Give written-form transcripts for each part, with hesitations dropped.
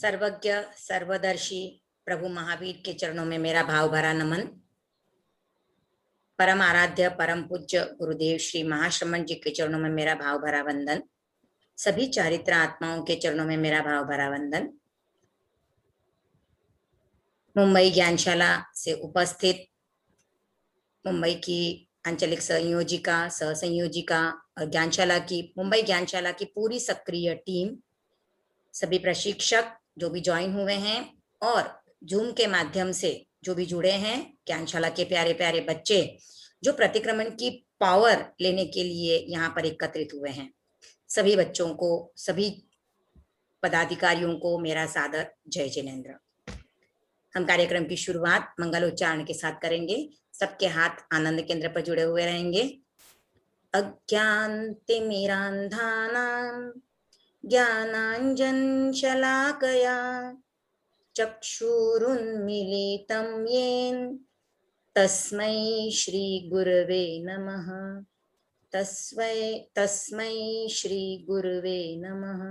सर्वज्ञ सर्वदर्शी प्रभु महावीर के चरणों में मेरा भाव भरा नमन। परम आराध्य परम पूज्य गुरुदेव श्री महाश्रमण जी के चरणों में मेरा भाव भरा वंदन। सभी चारित्र आत्माओं के चरणों में मेरा भाव भरा वंदन। मुंबई ज्ञानशाला से उपस्थित मुंबई की आंचलिक संयोजिका, सह संयोजिका और मुंबई ज्ञानशाला की पूरी सक्रिय टीम, सभी प्रशिक्षक जो भी ज्वाइन हुए हैं और जूम के माध्यम से जो भी जुड़े हैं, ज्ञानशाला के प्यारे प्यारे बच्चे जो प्रतिक्रमण की पावर लेने के लिए यहाँ पर एकत्रित हुए हैं, सभी बच्चों को, सभी पदाधिकारियों को मेरा सादर जय जिनेन्द्र। हम कार्यक्रम की शुरुआत मंगलोच्चारण के साथ करेंगे। सबके हाथ आनंद केंद्र पर जुड़े हुए रहेंगे। अज्ञानतिमिरान्धानां ज्ञानाञ्जनशलाकया चक्षुरुन्मीलितं येन तस्मै श्री गुरवे नमः। तस्मै श्री गुरवे नमः।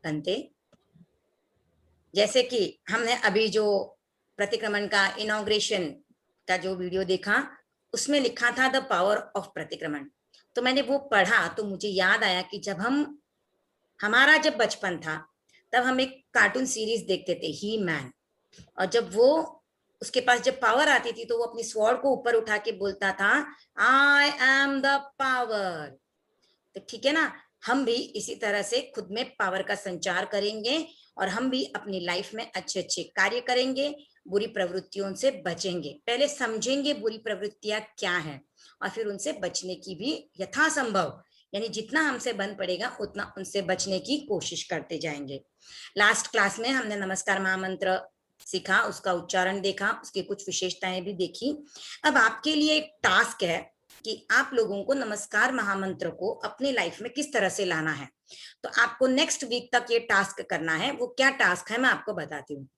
बनते जैसे कि हमने अभी जो प्रतिक्रमण का इनॉग्रेशन का जो वीडियो देखा, उसमें लिखा था द पावर ऑफ प्रतिक्रमण। तो मैंने वो पढ़ा तो मुझे याद आया कि हमारा जब बचपन था तब हम एक कार्टून सीरीज देखते थे, ही मैन, और जब वो उसके पास जब पावर आती थी तो वो अपनी स्वॉर्ड को ऊपर उठा के बोलता था, आई एम द पावर। तो ठीक है ना, हम भी इसी तरह से खुद में पावर का संचार करेंगे और हम भी अपनी लाइफ में अच्छे अच्छे कार्य करेंगे, बुरी प्रवृत्तियों से बचेंगे। पहले समझेंगे बुरी प्रवृत्तियां क्या है और फिर उनसे बचने की भी यथासंभव, यानी जितना हमसे बन पड़ेगा उतना उनसे बचने की कोशिश करते जाएंगे। लास्ट क्लास में हमने नमस्कार महामंत्र सीखा, उसका उच्चारण देखा, उसकी कुछ विशेषताएं भी देखी। अब आपके लिए एक टास्क है कि आप लोगों को नमस्कार महामंत्र को अपनी लाइफ में किस तरह से लाना है। तो आपको नेक्स्ट वीक तक ये टास्क करना है। वो क्या टास्क है मैं आपको बताती हूँ।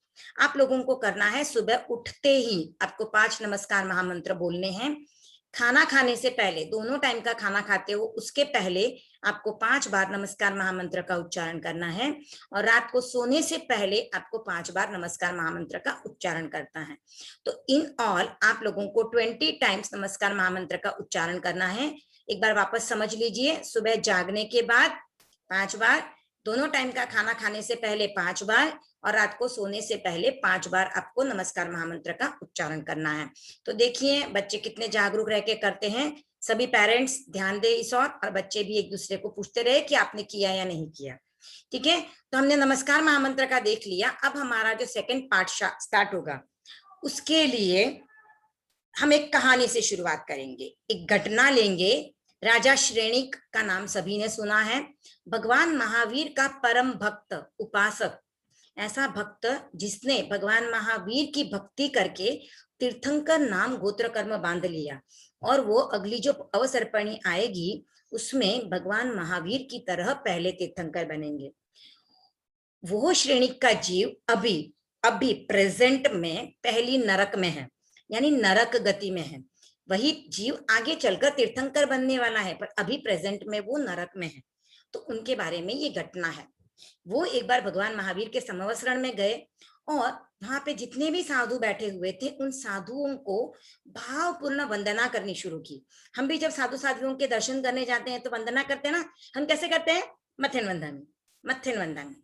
आप लोगों को करना है, सुबह उठते ही आपको 5 नमस्कार महामंत्र बोलने हैं। खाना खाने से पहले, दोनों टाइम का खाना खाते हो उसके पहले आपको 5 बार नमस्कार महामंत्र का उच्चारण करना है, और रात को सोने से पहले आपको 5 बार नमस्कार महामंत्र का उच्चारण करना है। तो इन ऑल आप लोगों को 20 टाइम्स नमस्कार महामंत्र का उच्चारण करना है। एक बार वापस समझ लीजिए, सुबह जागने के बाद 5 बार, दोनों टाइम का खाना खाने से पहले 5 बार, और रात को सोने से पहले 5 बार आपको नमस्कार महामंत्र का उच्चारण करना है। तो देखिए बच्चे कितने जागरूक रह के करते हैं। सभी पेरेंट्स ध्यान दे इस और बच्चे भी एक दूसरे को पूछते रहे कि आपने किया या नहीं किया। ठीक है, तो हमने नमस्कार महामंत्र का देख लिया। अब हमारा जो सेकंड पार्ट स्टार्ट होगा, उसके लिए हम एक कहानी से शुरुआत करेंगे, एक घटना लेंगे। राजा श्रेणिक का नाम सभी ने सुना है। भगवान महावीर का परम भक्त, उपासक, ऐसा भक्त जिसने भगवान महावीर की भक्ति करके तीर्थंकर नाम गोत्र कर्म बांध लिया, और वो अगली जो अवसर्पणी आएगी उसमें भगवान महावीर की तरह पहले तीर्थंकर बनेंगे। वो श्रेणिक का जीव अभी प्रेजेंट में पहली नरक में है, यानी नरक गति में है। वही जीव आगे चलकर तीर्थंकर बनने वाला है, पर अभी प्रेजेंट में वो नरक में है। तो उनके बारे में ये घटना है। वो एक बार भगवान महावीर के समवसरण में गए और वहां पे जितने भी साधु बैठे हुए थे उन साधुओं को भावपूर्ण वंदना करनी शुरू की। हम भी जब साधु साधुओं के दर्शन करने जाते हैं तो वंदना करते हैं ना। हम कैसे करते हैं? मथेन वंदन।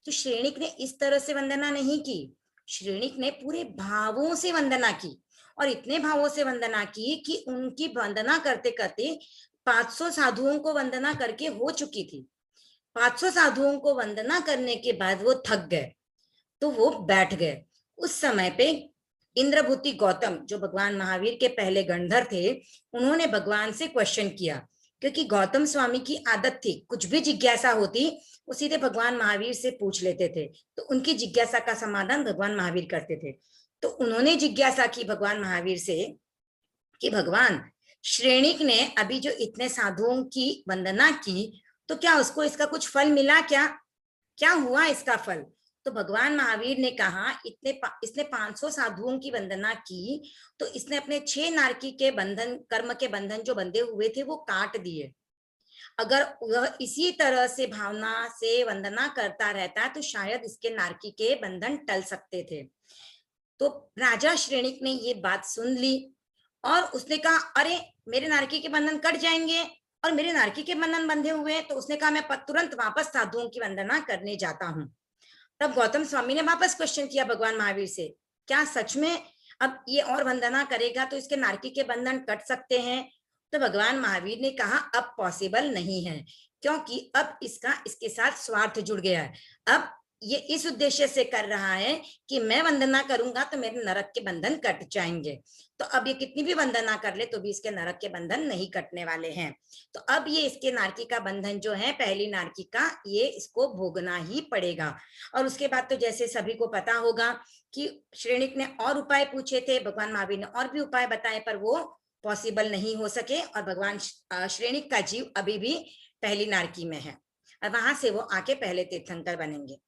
तो श्रेणिक ने इस तरह से वंदना नहीं की। श्रेणिक ने पूरे भावों से वंदना की, और इतने भावों से वंदना की कि उनकी वंदना करते करते 500 साधुओं को वंदना करके हो चुकी थी। 500 साधुओं को वंदना करने के बाद वो थक गए, तो वो बैठ गए। उस समय पे इंद्रभूति गौतम, जो भगवान महावीर के पहले गणधर थे, उन्होंने भगवान से क्वेश्चन किया, क्योंकि गौतम स्वामी की आदत थी, कुछ भी जिज्ञासा होती वो सीधे भगवान महावीर से पूछ लेते थे। तो उनकी जिज्ञासा का समाधान भगवान महावीर करते थे। तो उन्होंने जिज्ञासा की भगवान महावीर से कि भगवान, श्रेणिक ने अभी जो इतने साधुओं की वंदना की, तो क्या उसको इसका कुछ फल मिला? क्या हुआ इसका फल? तो भगवान महावीर ने कहा, इसने 500 साधुओं की वंदना की, तो इसने अपने 6 नारकी के बंधन, कर्म के बंधन जो बंधे हुए थे वो काट दिए। अगर वह इसी तरह से भावना से वंदना करता रहता तो शायद इसके नारकी के बंधन टल सकते थे। तो राजा श्रेणिक ने ये बात सुन ली और उसने कहा, अरे मेरे नारकी के बंधन कट जाएंगे और मेरे नारकी के बंधन बंधे हुए हैं। तो उसने कहा, मैं तुरंत वापस साधुओं की वंदना करने जाता हूँ। तब गौतम स्वामी ने वापस क्वेश्चन किया भगवान महावीर से, क्या सच में अब ये और वंदना करेगा तो इसके नारकी के बंधन कट सकते हैं? तो भगवान महावीर ने कहा, अब पॉसिबल नहीं है, क्योंकि अब इसका इसके साथ स्वार्थ जुड़ गया है। अब ये इस उद्देश्य से कर रहा है कि मैं वंदना करूंगा तो मेरे नरक के बंधन कट जाएंगे। तो अब ये कितनी भी वंदना कर ले तो भी इसके नरक के बंधन नहीं कटने वाले हैं। तो अब ये इसके नारकी का बंधन जो है, पहली नारकी का, ये इसको भोगना ही पड़ेगा। और उसके बाद तो जैसे सभी को पता होगा कि श्रेणिक ने और उपाय पूछे थे, भगवान महावीर ने और भी उपाय बताए, पर वो पॉसिबल नहीं हो सके और भगवान श्रेणिक का जीव अभी भी पहली नारकी में है और वहां से वो आके पहले तीर्थंकर बनेंगे।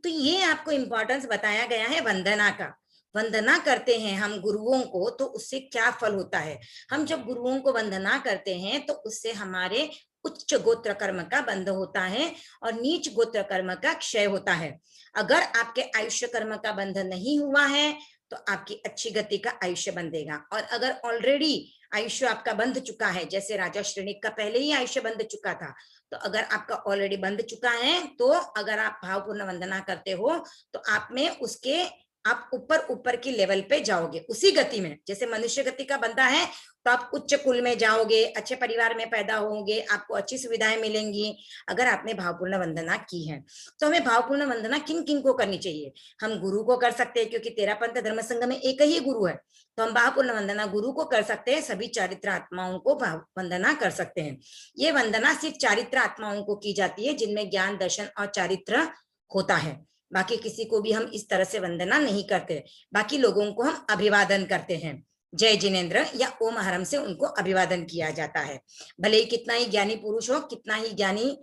तो ये आपको इंपॉर्टेंस बताया गया है वंदना का। वंदना करते हैं हम गुरुओं को तो उससे क्या फल होता है। हम जब गुरुओं को वंदना करते हैं तो उससे हमारे उच्च गोत्र कर्म का बंध होता है और नीच गोत्र कर्म का क्षय होता है। अगर आपके आयुष्य कर्म का बंध नहीं हुआ है तो आपकी अच्छी गति का आयुष्य बंधेगा। और अगर ऑलरेडी आयुष्य आपका बंध चुका है, जैसे राजा श्रेणिक का पहले ही आयुष्य बंध चुका था, तो अगर आपका ऑलरेडी बंध चुका है तो अगर आप भावपूर्ण वंदना करते हो तो आप में उसके आप ऊपर ऊपर की लेवल पे जाओगे उसी गति में। जैसे मनुष्य गति का बंधा है तो आप उच्च कुल में जाओगे, अच्छे परिवार में पैदा होंगे, आपको अच्छी सुविधाएं मिलेंगी अगर आपने भावपूर्ण वंदना की है। तो हमें भावपूर्ण वंदना किन किन को करनी चाहिए? हम गुरु को कर सकते हैं, क्योंकि तेरा पंथ धर्म संघ में एक ही गुरु है, तो हम भावपूर्ण वंदना गुरु को कर सकते हैं। सभी चारित्र आत्माओं को भाव वंदना कर सकते हैं। ये वंदना सिर्फ चारित्र आत्माओं को की जाती है जिनमें ज्ञान, दर्शन और चारित्र होता है। बाकी किसी को भी हम इस तरह से वंदना नहीं करते। बाकी लोगों को हम अभिवादन करते हैं, जय जिनेन्द्र या ओम हरम से उनको अभिवादन किया जाता है। भले ही कितना ही ज्ञानी पुरुष हो, कितना ही ज्ञानी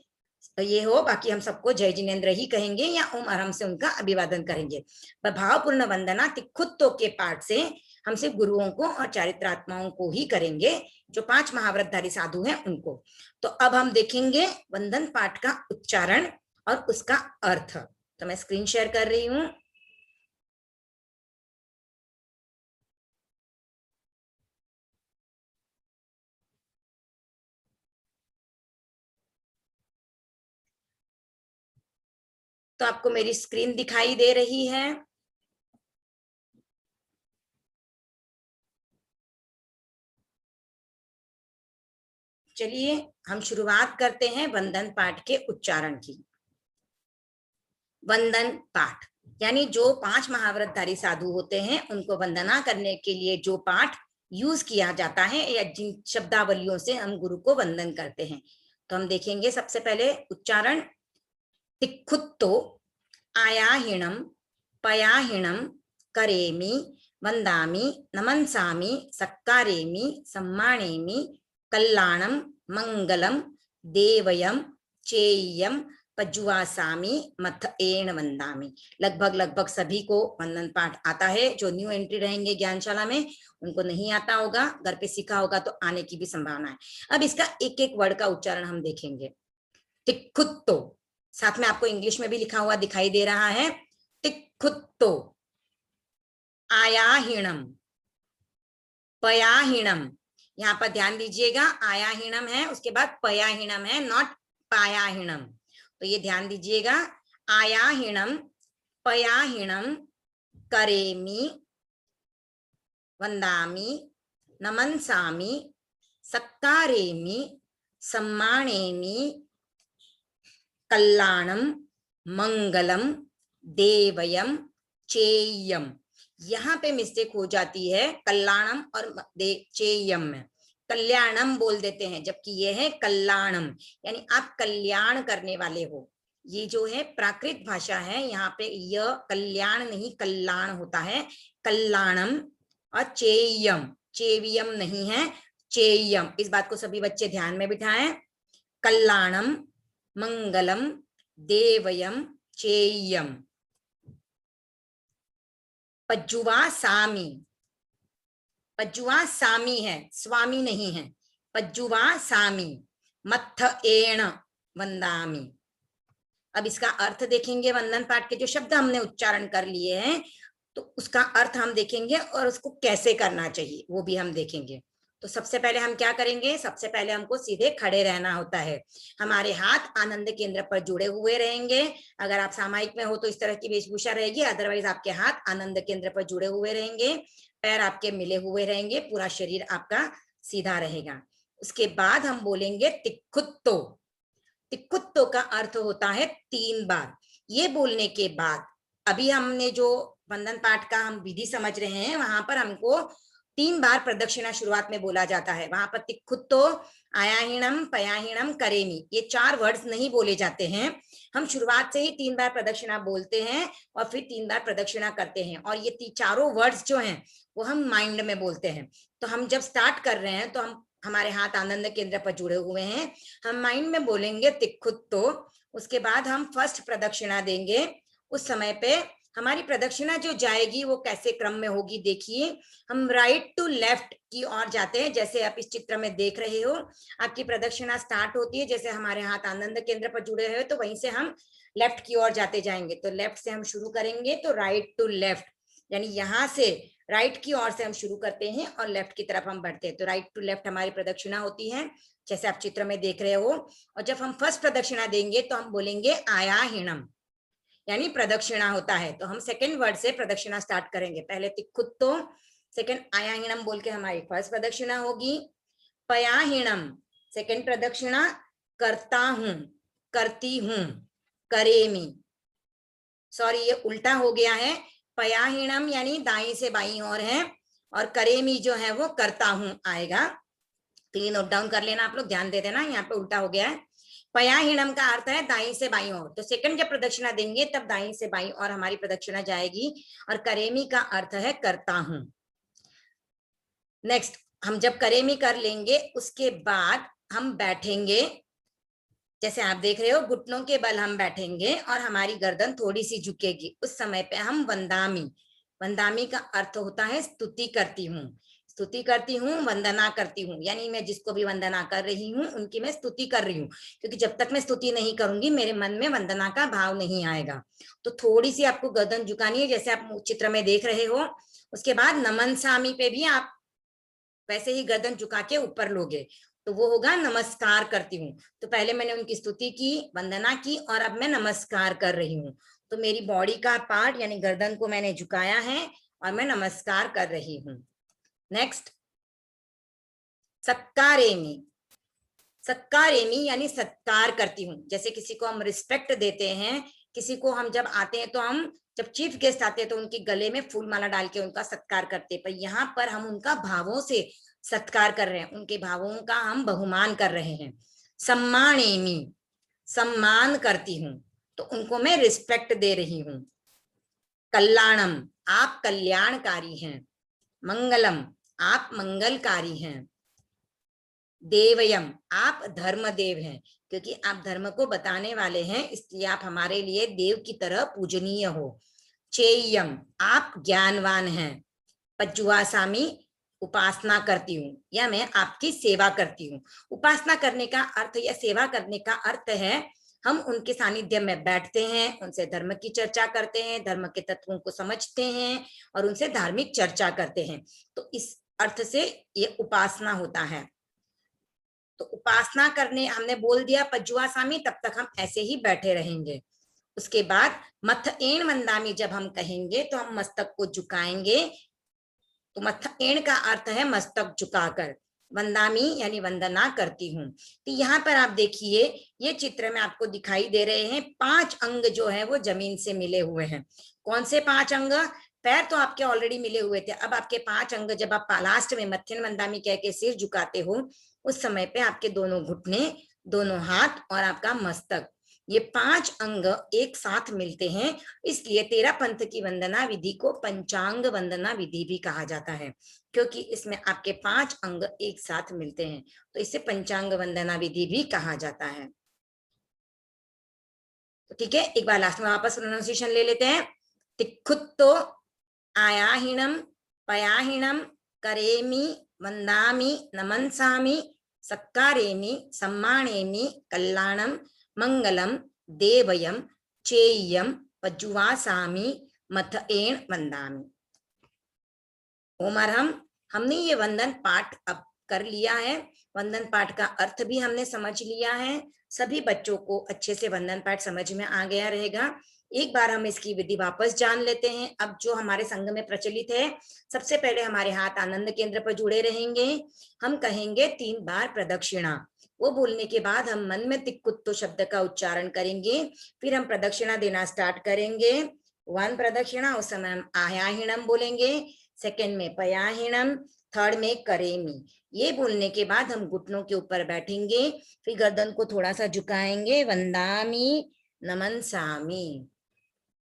ये हो, बाकी हम सबको जय जिनेन्द्र ही कहेंगे या ओम हरम से उनका अभिवादन करेंगे। पर भावपूर्ण वंदना तिखुत्तो के पाठ से हम सिर्फ गुरुओं को और चारित्र आत्माओं को ही करेंगे, जो 5 महाव्रतधारी साधु हैं उनको। तो अब हम देखेंगे वंदन पाठ का उच्चारण और उसका अर्थ। तो मैं स्क्रीन शेयर कर रही हूं। तो आपको मेरी स्क्रीन दिखाई दे रही है? चलिए हम शुरुआत करते हैं वंदन पाठ के उच्चारण की। वंदन पाठ यानी जो 5 महाव्रतधारी साधु होते हैं उनको वंदना करने के लिए जो पाठ यूज किया जाता है या जिन शब्दावलियों से हम गुरु को वंदन करते हैं। तो हम देखेंगे सबसे पहले उच्चारण। तिखुत्तो आयाहिणम पयाहिणम करेमि वंदामि नमंसामि सक्कारेमि सम्मानेमि कल्याणम मंगलम देवयम चेयम पज्जुवासामी मथ एण वंदामी। लगभग सभी को वंदन पाठ आता है। जो न्यू एंट्री रहेंगे ज्ञानशाला में उनको नहीं आता होगा, घर पे सीखा होगा तो आने की भी संभावना है। अब इसका एक एक वर्ड का उच्चारण हम देखेंगे। तिखुत्तो, साथ में आपको इंग्लिश में भी लिखा हुआ दिखाई दे रहा है, तिखुत्तो। आयाहिणम, पयाहिणम, यहाँ पर ध्यान दीजिएगा, आयाहिणम है उसके बाद पयाहिणम है, नॉट पायाहिणम। तो ये ध्यान दीजिएगा। आयाहिणम पयाहिणम करेमि वंदामि नमंसामि सक्कारेमि सम्मानेमि कल्याणम मंगलम देवयम चेयम। यहाँ पे मिस्टेक हो जाती है कल्याणम और चेयम में, कल्याणम बोल देते हैं जबकि ये है कल्याणम, यानी आप कल्याण करने वाले हो। ये जो है प्राकृत भाषा है, यहाँ पे यह कल्याण नहीं कल्याण होता है, कल्याणम। और चेयम, चेवियम नहीं है, चेयम। इस बात को सभी बच्चे ध्यान में बिठाएं। कल्याणम मंगलम देवयम चेयम। पज्जुवा सामी, पज्जुवा सामी है, स्वामी नहीं है, पज्जुवा सामी। मत्थ एण वंदामि। अब इसका अर्थ देखेंगे, वंदन पाठ के जो शब्द हमने उच्चारण कर लिए हैं तो उसका अर्थ हम देखेंगे और उसको कैसे करना चाहिए वो भी हम देखेंगे। तो सबसे पहले हम क्या करेंगे, सबसे पहले हमको सीधे खड़े रहना होता है। हमारे हाथ आनंद केंद्र पर जुड़े हुए रहेंगे। अगर आप सामायिक में हो तो इस तरह की वेशभूषा रहेगी, अदरवाइज आपके हाथ आनंद केंद्र पर जुड़े हुए रहेंगे, पैर आपके मिले हुए रहेंगे, पूरा शरीर आपका सीधा रहेगा। उसके बाद हम बोलेंगे तिक्खुत्तो। तिक्खुत्तो का अर्थ होता है 3 बार। ये बोलने के बाद अभी हमने जो वंदन पाठ का हम विधि समझ रहे हैं वहां पर हमको 3 बार प्रदक्षिणा शुरुआत में बोला जाता है। वहां पर तिक्खुत्तो, आयाहीणम, पयाहीणम, करेमी, ये 4 वर्ड्स नहीं बोले जाते हैं। हम शुरुआत से ही 3 बार प्रदक्षिणा बोलते हैं और फिर 3 बार प्रदक्षिणा करते हैं, और ये चारों वर्ड्स जो हैं वो हम माइंड में बोलते हैं। तो हम जब स्टार्ट कर रहे हैं तो हम हमारे हाथ आनंद केंद्र पर जुड़े हुए हैं, हम माइंड में बोलेंगे तिक्खुत्तो। उसके बाद हम फर्स्ट प्रदक्षिणा देंगे। उस समय पे हमारी प्रदक्षिणा जो जाएगी वो कैसे क्रम में होगी, देखिए हम राइट टू लेफ्ट की ओर जाते हैं, जैसे आप इस चित्र में देख रहे हो। आपकी प्रदक्षिणा स्टार्ट होती है, जैसे हमारे हाथ आनंद केंद्र पर जुड़े हुए तो वहीं से हम लेफ्ट की ओर जाते जाएंगे। तो लेफ्ट से हम शुरू करेंगे, तो राइट टू लेफ्ट, यानी यहाँ से राइट की ओर से हम शुरू करते हैं और लेफ्ट की तरफ हम बढ़ते हैं। तो राइट टू लेफ्ट हमारी प्रदक्षिणा होती है, जैसे आप चित्र में देख रहे हो। और जब हम फर्स्ट प्रदक्षिणा देंगे तो हम बोलेंगे आयाहीणम, यानी प्रदक्षिणा होता है। तो हम सेकंड वर्ड से प्रदक्षिणा स्टार्ट करेंगे। पहले तिक्खुत्तो, सेकंड आयाहीणम बोल के हमारी फर्स्ट प्रदक्षिणा होगी। पयाहीणम सेकंड प्रदक्षिणा, करता हूं, करती हूं, करेमी, सॉरी ये उल्टा हो गया है। पयाहीणम यानी दाई से बाई ओर है, और करेमी जो है वो करता हूं आएगा। तो ये नोट डाउन कर लेना, आप लोग ध्यान दे देना, यहाँ पे उल्टा हो गया है। पयाहीणम का अर्थ है दाई से बाई ओर। तो सेकंड जब प्रदक्षिणा देंगे तब दाई से बाई ओर हमारी प्रदक्षिणा जाएगी, और करेमी का अर्थ है करता हूं। नेक्स्ट हम जब करेमी कर लेंगे उसके बाद हम बैठेंगे, जैसे आप देख रहे हो घुटनों के बल हम बैठेंगे और हमारी गर्दन थोड़ी सी झुकेगी। उस समय पे हम वंदामी, वंदामी का अर्थ होता है स्तुति करती हूँ, स्तुति करती हूँ, वंदना करती हूँ, यानी मैं जिसको भी वंदना कर रही हूँ उनकी मैं स्तुति कर रही हूँ, क्योंकि जब तक मैं स्तुति नहीं करूंगी मेरे मन में वंदना का भाव नहीं आएगा। तो थोड़ी सी आपको गर्दन झुकानी है, जैसे आप चित्र में देख रहे हो। उसके बाद नमन सामी पे भी आप वैसे ही गर्दन झुका के ऊपर लोगे, तो वो होगा नमस्कार करती हूँ। तो पहले मैंने उनकी स्तुति की, वंदना की, और अब मैं नमस्कार कर रही हूँ। तो मेरी बॉडी का पार्ट यानी गर्दन को मैंने झुकाया है और मैं नमस्कार कर रही हूँ। नेक्स्ट सत्कारेमी, सत्कारेमी यानी सत्कार करती हूँ। जैसे किसी को हम रिस्पेक्ट देते हैं, किसी को हम जब आते हैं तो हम जब चीफ गेस्ट आते हैं तो उनके गले में फूल माला डाल के उनका सत्कार करते हैं, पर यहाँ पर हम उनका भावों से सत्कार कर रहे हैं, उनके भावों का हम बहुमान कर रहे हैं। सम्मानेमी, सम्मान करती हूँ, तो उनको मैं रिस्पेक्ट दे रही हूँ। कल्याणम, आप कल्याणकारी हैं। मंगलम, आप मंगलकारी हैं। देवयम, आप धर्म देव हैं, क्योंकि आप धर्म को बताने वाले हैं इसलिए आप हमारे लिए देव की तरह पूजनीय हो। चेयम, आप ज्ञानवान हैं। पज्जुआसामी, उपासना करती हूँ या मैं आपकी सेवा करती हूँ। उपासना करने का अर्थ या सेवा करने का अर्थ है हम उनके सानिध्य में बैठते हैं, उनसे धर्म की चर्चा करते हैं, धर्म के तत्वों को समझते हैं और उनसे धार्मिक चर्चा करते हैं। तो इस अर्थ से ये उपासना होता है। तो उपासना करने हमने बोल दिया पज्जुआसामी, तब तक हम ऐसे ही बैठे रहेंगे। उसके बाद मथ एण वंदामी जब हम कहेंगे तो हम मस्तक को झुकाएंगे। तो मथ एण का अर्थ है मस्तक झुकाकर, वंदामी यानी वंदना करती हूँ। तो यहाँ पर आप देखिए ये चित्र में आपको दिखाई दे रहे हैं 5 अंग जो है वो जमीन से मिले हुए हैं। कौन से 5 अंग? पैर तो आपके ऑलरेडी मिले हुए थे, अब आपके 5 अंग जब आप लास्ट में मध्यन वंदामी कह के सिर झुकाते हो उस समय पे आपके दोनों घुटने, दोनों हाथ और आपका मस्तक, ये 5 अंग एक साथ मिलते हैं। इसलिए 13 पंथ की वंदना विधि को पंचांग वंदना विधि भी कहा जाता है, क्योंकि इसमें आपके 5 अंग एक साथ मिलते हैं, तो इसे पंचांग वंदना विधि भी कहा जाता है। तो ठीक है, एक बार लास्ट में वापस प्रोनाउंसिएशन ले लेते हैं। तिक्खुत्तो, आयाहीणम, पयाहीणम, करेमी, वंदामी, नमनसामी, सक्कारेमि सम्मानेमि कल्याणम मंगलम देवयम चेय्यम पज्जुवासामि मथ एण वंदामि। ओमरहम, हमने ये वंदन पाठ अब कर लिया है, वंदन पाठ का अर्थ भी हमने समझ लिया है। सभी बच्चों को अच्छे से वंदन पाठ समझ में आ गया रहेगा। एक बार हम इसकी विधि वापस जान लेते हैं। अब जो हमारे संघ में प्रचलित है, सबसे पहले हमारे हाथ आनंद केंद्र पर जुड़े रहेंगे। हम कहेंगे 3 बार प्रदक्षिणा। वो बोलने के बाद हम मन में तिक्कुत्तो शब्द का उच्चारण करेंगे। फिर हम प्रदक्षिणा देना स्टार्ट करेंगे। 1 प्रदक्षिणा, उस समय हम आयाहीणम बोलेंगे, सेकेंड में पयाहीणम, थर्ड में करेमी। ये बोलने के बाद हम घुटनों के ऊपर बैठेंगे, फिर गर्दन को थोड़ा सा झुकाएंगे। वंदामि नमनसामि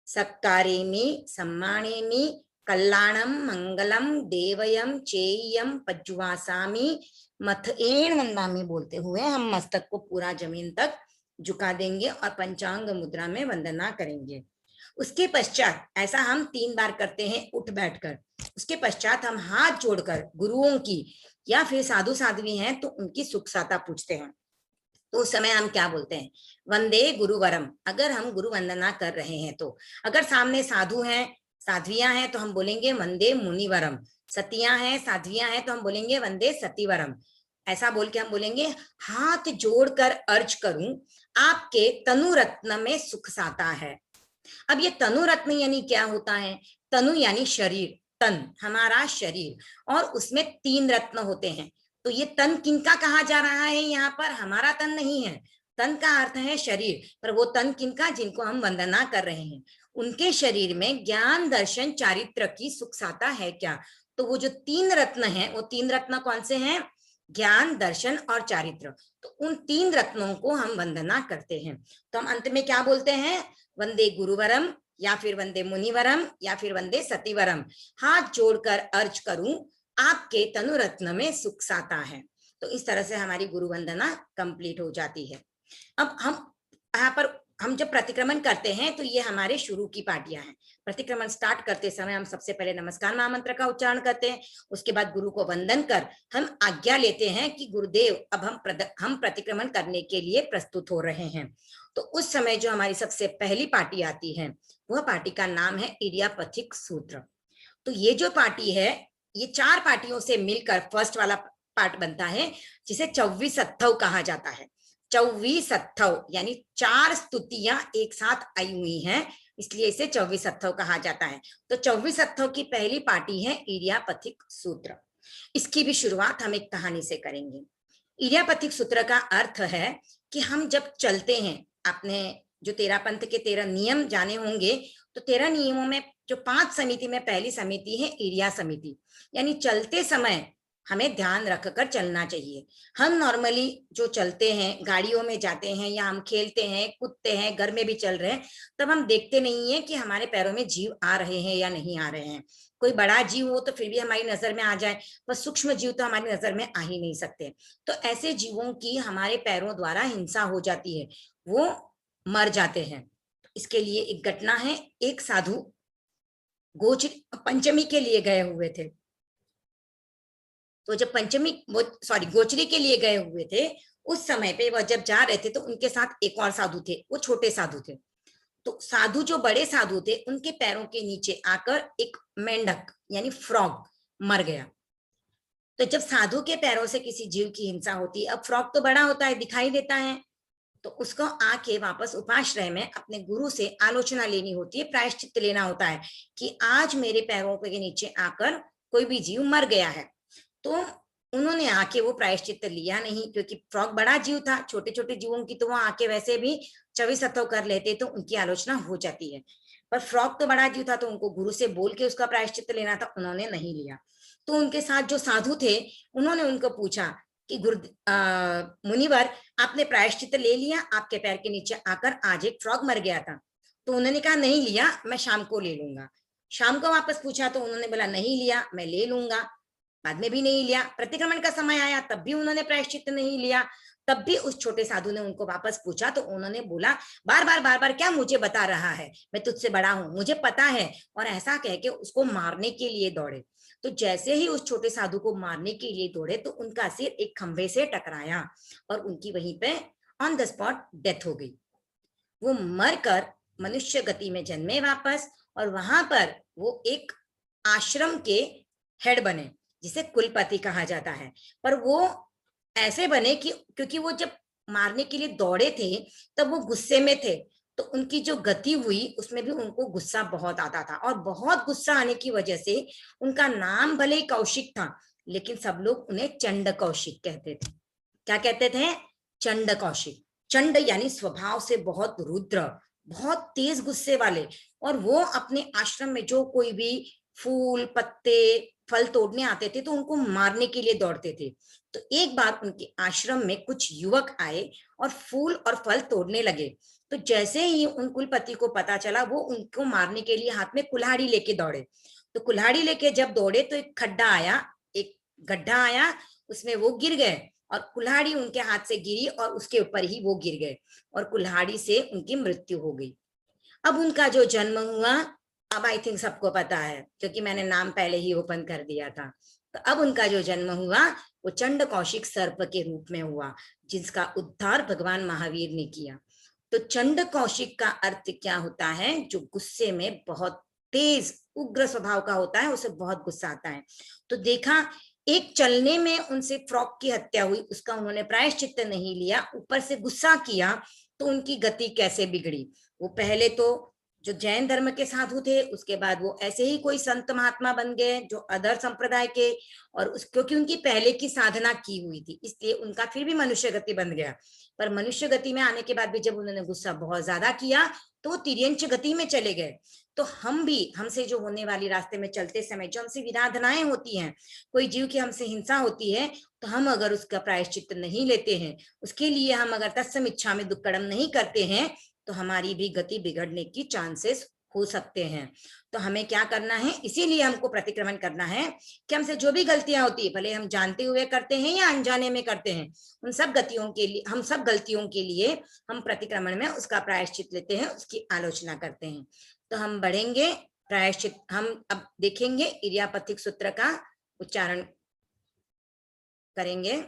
सक्कारेमि सम्मानेमि कल्याणम मंगलम देवयम चेय्यम पज्जुवासामि मथ एण वंदामि बोलते हुए हम मस्तक को पूरा जमीन तक झुका देंगे और पंचांग मुद्रा में वंदना करेंगे। उसके पश्चात ऐसा हम 3 बार करते हैं उठ बैठकर। उसके पश्चात हम हाथ जोड़कर गुरुओं की या फिर साधु साध्वी हैं तो उनकी सुख साता पूछते हैं। तो उस समय हम क्या बोलते हैं? वंदे गुरुवरम, अगर हम गुरु वंदना कर रहे हैं तो। अगर सामने साधु हैं साध्वियां हैं तो हम बोलेंगे वंदे मुनिवरम। सतियां हैं साध्वियां हैं तो हम बोलेंगे वंदे सतीवरम। ऐसा बोल के हम बोलेंगे हाथ जोड़कर अर्ज करूं, आपके तनु रत्न में सुख साता है। अब ये तनु रत्न यानी क्या होता है? तनु यानी शरीर, तन हमारा शरीर, और उसमें 3 रत्न होते हैं। तो ये तन किनका कहा जा रहा है? यहाँ पर हमारा तन नहीं है। तन का अर्थ है शरीर, पर वो तन किनका? जिनको हम वंदना कर रहे हैं, उनके शरीर में ज्ञान दर्शन चारित्र की सुख साता है क्या? तो वो जो 3 रत्न हैं, वो 3 रत्न कौन से हैं? ज्ञान दर्शन और चारित्र। तो उन 3 रत्नों को हम वंदना करते हैं। तो हम अंत में क्या बोलते हैं? वंदे गुरुवरम, या फिर वंदे मुनिवरम, या फिर वंदे सतीवरम। हाथ जोड़कर अर्ज करूं, आपके तनु रत्न में सुख साता है। तो इस तरह से हमारी गुरु वंदना कंप्लीट हो जाती है। अब हम यहाँ पर हम जब प्रतिक्रमण करते हैं तो ये हमारे शुरू की पार्टियां हैं। प्रतिक्रमण स्टार्ट करते समय हम सबसे पहले नमस्कार महामंत्र का उच्चारण करते हैं। उसके बाद गुरु को वंदन कर हम आज्ञा लेते हैं कि गुरुदेव अब हम प्रतिक्रमण करने के लिए प्रस्तुत हो रहे हैं। तो उस समय जो हमारी सबसे पहली पार्टी आती है, वह पार्टी का नाम है इडियापथिक सूत्र। तो ये जो पार्टी है, ये 4 पार्टियों से मिलकर फर्स्ट वाला पार्ट बनता है, जिसे 24 अत्थव कहा जाता है। 24 अत्थव यानी 4 स्तुतियां एक साथ आई हुई हैं, इसलिए इसे 24 अत्थव कहा जाता है। तो 24 अत्थव की पहली पार्टी है इडियापथिक सूत्र। इसकी भी शुरुआत हम एक कहानी से करेंगे। इडियापथिक सूत्र का अर्थ है कि हम जब चलते हैं, आपने जो 13 पंथ के 13 नियम जाने होंगे, तो 13 नियमों में जो 5 समिति में पहली समिति है इडिया समिति, यानी चलते समय हमें ध्यान रखकर चलना चाहिए। हम नॉर्मली जो चलते हैं, गाड़ियों में जाते हैं, या हम खेलते हैं, कूदते हैं, घर में भी चल रहे हैं, तब हम देखते नहीं है कि हमारे पैरों में जीव आ रहे हैं या नहीं आ रहे हैं। कोई बड़ा जीव हो तो फिर भी हमारी नजर में आ जाए, पर सूक्ष्म जीव तो हमारी नजर में आ ही नहीं सकते। तो ऐसे जीवों की हमारे पैरों द्वारा हिंसा हो जाती है, वो मर जाते हैं। इसके लिए एक घटना है। एक साधु पंचमी के लिए गए हुए थे। तो जब गोचरी के लिए गए हुए थे, उस समय पे वह जब जा रहे थे तो उनके साथ एक और साधु थे, वो छोटे साधु थे। तो साधु जो बड़े साधु थे, उनके पैरों के नीचे आकर एक मेंढक यानी फ्रॉग मर गया। तो जब साधु के पैरों से किसी जीव की हिंसा होती है, अब फ्रॉग तो बड़ा होता है, दिखाई देता है, तो उसको आके वापस उपाश्रय में अपने गुरु से आलोचना लेनी होती है, प्रायश्चित लेना होता है कि आज मेरे पैरों के नीचे आकर कोई भी जीव मर गया है। तो उन्होंने आके वो प्रायश्चित लिया नहीं, क्योंकि फ्रॉग बड़ा जीव था, छोटे छोटे जीवों की तो वो आके वैसे भी 24 अत्थव कर लेते तो उनकी आलोचना हो जाती है। पर फ्रॉग तो बड़ा जीव था, तो उनको गुरु से बोल के उसका प्रायश्चित लेना था, उन्होंने नहीं लिया। तो उनके साथ जो साधु थे, उन्होंने उनको पूछा कि मुनिवर, आपने प्रायश्चित ले लिया? आपके पैर के नीचे आकर आज एक फ्रॉग मर गया था। तो उन्होंने कहा नहीं लिया, मैं शाम को ले लूंगा। शाम को वापस पूछा तो उन्होंने बोला नहीं लिया, मैं ले लूंगा। बाद में भी नहीं लिया। प्रतिक्रमण का समय आया तब भी उन्होंने प्रायश्चित नहीं लिया। तब भी उस छोटे साधु ने उनको वापस पूछा तो उन्होंने बोला, बार बार क्या मुझे बता रहा है, मैं तुझसे बड़ा हूं, मुझे पता है। और ऐसा कह के उसको मारने के लिए दौड़े। तो जैसे ही उस छोटे साधु को मारने के लिए दौड़े तो उनका सिर एक खंभे से टकराया और उनकी वहीं पे ऑन द स्पॉट डेथ हो गई। वो मरकर मनुष्य गति में जन्मे वापस, और वहां पर वो एक आश्रम के हेड बने, जिसे कुलपति कहा जाता है। पर वो ऐसे बने कि क्योंकि वो जब मारने के लिए दौड़े थे तब वो गुस्से में थे, तो उनकी जो गति हुई उसमें भी उनको गुस्सा बहुत आता था, और बहुत गुस्सा आने की वजह से उनका नाम भले ही कौशिक था, लेकिन सब लोग उन्हें चंड कौशिक कहते थे। क्या कहते थे? चंड कौशिक। चंड यानी स्वभाव से बहुत रुद्र, बहुत तेज गुस्से वाले। और वो अपने आश्रम में जो कोई भी फूल पत्ते फल तोड़ने आते थे तो उनको मारने के लिए दौड़ते थे। तो एक बार उनके आश्रम में कुछ युवक आए और फूल और फल तोड़ने लगे। तो जैसे ही उन कुलपति को पता चला, वो उनको मारने के लिए हाथ में कुल्हाड़ी लेके दौड़े। तो कुल्हाड़ी लेके जब दौड़े तो एक खड्डा आया, एक गड्ढा आया, उसमें वो गिर गए और कुल्हाड़ी उनके हाथ से गिरी और उसके ऊपर ही वो गिर गए और कुल्हाड़ी से उनकी मृत्यु हो गई। अब उनका जो जन्म हुआ, अब आई थिंक सबको पता है क्योंकि मैंने नाम पहले ही ओपन कर दिया था। तो अब उनका जो जन्म हुआ वो चंड कौशिक सर्प के रूप में हुआ, जिसका उद्धार भगवान महावीर ने किया। तो चंड कौशिक का अर्थ क्या होता है? जो गुस्से में बहुत तेज उग्र स्वभाव का होता है, उसे बहुत गुस्सा आता है। तो देखा, एक चलने में उनसे फ्रॉक की हत्या हुई, उसका उन्होंने प्रायश्चित्त नहीं लिया, ऊपर से गुस्सा किया, तो उनकी गति कैसे बिगड़ी। वो पहले तो जो जैन धर्म के साधु थे, उसके बाद वो ऐसे ही कोई संत महात्मा बन गए जो अदर संप्रदाय के, और क्योंकि उनकी पहले की साधना की हुई थी इसलिए उनका फिर भी मनुष्य गति बन गया। पर मनुष्य गति में आने के बाद भी जब उन्होंने गुस्सा बहुत ज्यादा किया तो वो तिर्यंच गति में चले गए। तो हम भी, हमसे जो होने वाली रास्ते में चलते समय जो हमसे विराधनाएं होती हैं, कोई जीव की हमसे हिंसा होती है, तो हम अगर उसका प्रायश्चित्त नहीं लेते हैं, उसके लिए हम अगर तत्सम इच्छा में दुक्कड़म नहीं करते हैं, तो हमारी भी गति बिगड़ने की चांसेस हो सकते हैं। तो हमें क्या करना है? इसीलिए हमको प्रतिक्रमण करना है कि हमसे जो भी गलतियां होती है, भले हम जानते हुए करते हैं या अनजाने में करते हैं, उन सब गतियों के लिए, हम सब गलतियों के लिए हम प्रतिक्रमण में उसका प्रायश्चित लेते हैं, उसकी आलोचना करते हैं। तो हम बढ़ेंगे प्रायश्चित, हम अब देखेंगे इर्यापथिक सूत्र का उच्चारण करेंगे।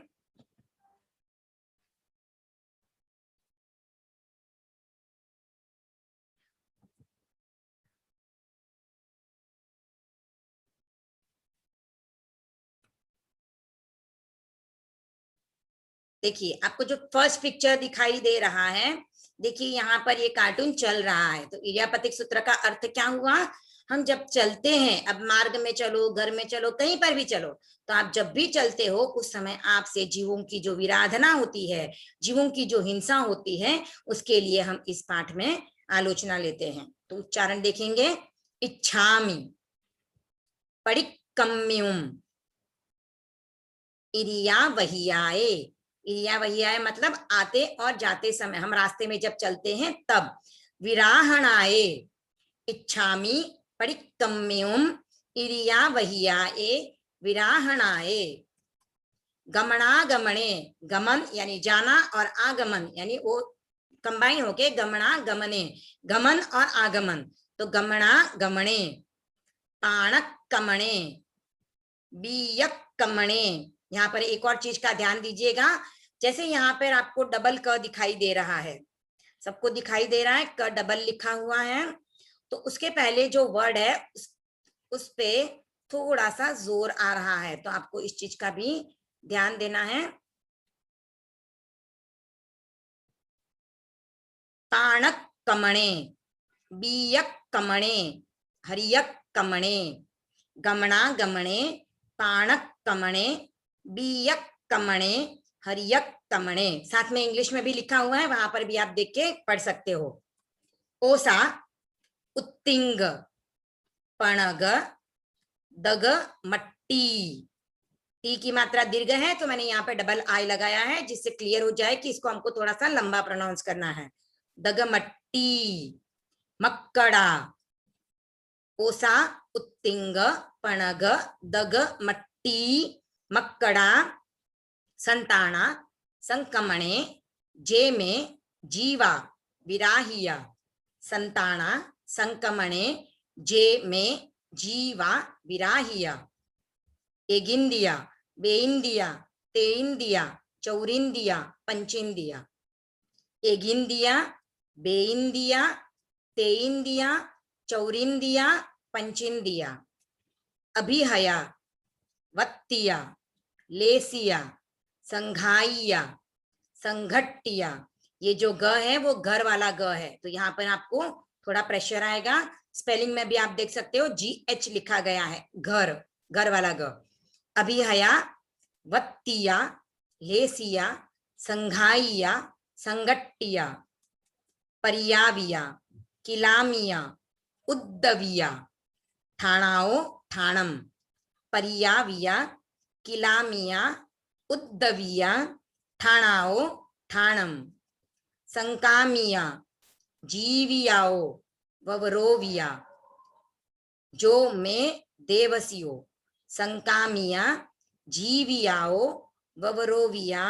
देखिए, आपको जो फर्स्ट पिक्चर दिखाई दे रहा है, देखिए यहाँ पर ये कार्टून चल रहा है। तो इर्यापथिक सूत्र का अर्थ क्या हुआ? हम जब चलते हैं, अब मार्ग में चलो, घर में चलो, कहीं पर भी चलो, तो आप जब भी चलते हो उस समय आपसे जीवों की जो विराधना होती है, जीवों की जो हिंसा होती है, उसके लिए हम इस पाठ में आलोचना लेते हैं। तो उच्चारण देखेंगे, इच्छामि परिकम्युम इरिया वहियाए। इरिया वहियाए मतलब आते और जाते समय, हम रास्ते में जब चलते हैं तब। विराहणाए इच्छामि परिकम्युम इरिया वहियाए विराहणाए। गमनागमने, गमन यानी जाना और आगमन यानी वो कंबाइन होके गमनागमने, गमन और आगमन। तो गमनागमने, पाणक कमणे, बीयक कमणे। यहाँ पर एक और चीज का ध्यान दीजिएगा, जैसे यहाँ पर आपको डबल क दिखाई दे रहा है, सबको दिखाई दे रहा है क डबल लिखा हुआ है, तो उसके पहले जो वर्ड है उस पे थोड़ा सा जोर आ रहा है, तो आपको इस चीज का भी ध्यान देना है। पाणक कमणे, बीयक कमणे, हरियक कमणे, गमना गमणे, पाणक कमणे, बीयक कमणे, हरियक कमणे। साथ में इंग्लिश में भी लिखा हुआ है, वहां पर भी आप देख के पढ़ सकते हो। ओसा, उत्तिंग, पणग, दग, मट्टी। टी की मात्रा दीर्घ है तो मैंने यहाँ पे डबल आई लगाया है, जिससे क्लियर हो जाए कि इसको हमको थोड़ा सा लंबा प्रोनाउंस करना है। दगमट्टी, मक्कड़ा, ओसा, उत्तिंग, पणग, दग, मट्टी, मक्कड़ा, संताना, संकमणे जे में जीवा विराहिया संताना संकमणे जे में जीवा विराहिया एगिंदिया बेइंदिया तेइंदिया चौरिंदिया पंचिंदिया एगिंदिया बेइंदिया तेइंदिया चौरिंदिया पंचिंदिया अभिहया वत्तिया लेसिया संघाइया संघट्टिया। ये जो ग है वो घर वाला ग है, तो यहाँ पर आपको थोड़ा प्रेशर आएगा। स्पेलिंग में भी आप देख सकते हो GH लिखा गया है, घर, घर वाला ग। अभिहया वत्तिया लेसिया संघाइया संगट्टिया परियाविया किलामिया उद्दविया ठाणाओ ठाणम परियाविया किलामिया उद्दविया ठाणाओ ठाणम संकामिया जीवियाओ ववरोविया जो में देवसियो संकामिया जीवियाओ ववरोविया